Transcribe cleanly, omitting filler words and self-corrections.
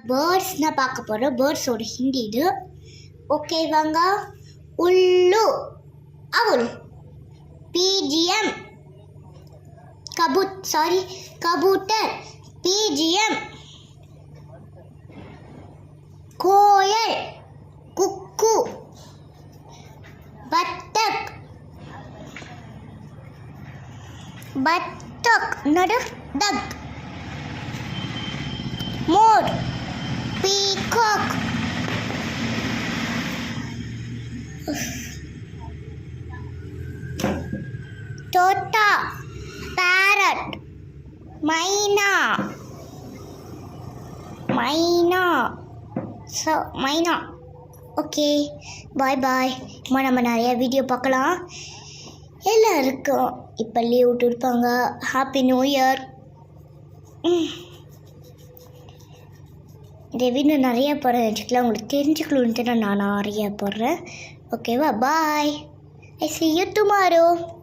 பேர்ட்ஸ்னால் பார்க்க போகிறோம். பேர்ட்ஸோட ஹிந்தி இது. ஓகே வாங்க. உல்லு அவுல். பிஜிஎம் கபூட்டர். பிஜிஎம் கோயல் குக்கு. பத்தக் நடு டக். மோர் பீகாக். தோட்டா பேரட். மைனா ஓகே பாய் பாய். நம்ம நிறைய வீடியோ பார்க்கலாம். எல்லாருக்கும் இப்போ லீவ் விட்டுருப்பாங்க. Happy new year. இந்த வீடியோ நிறையா போடுறேன் வச்சுக்கலாம். உங்களுக்கு தெரிஞ்சுக்கணுன்ட்டு நான் நிறையா போடுறேன். ஓகேவா? பாய். I see you tomorrow.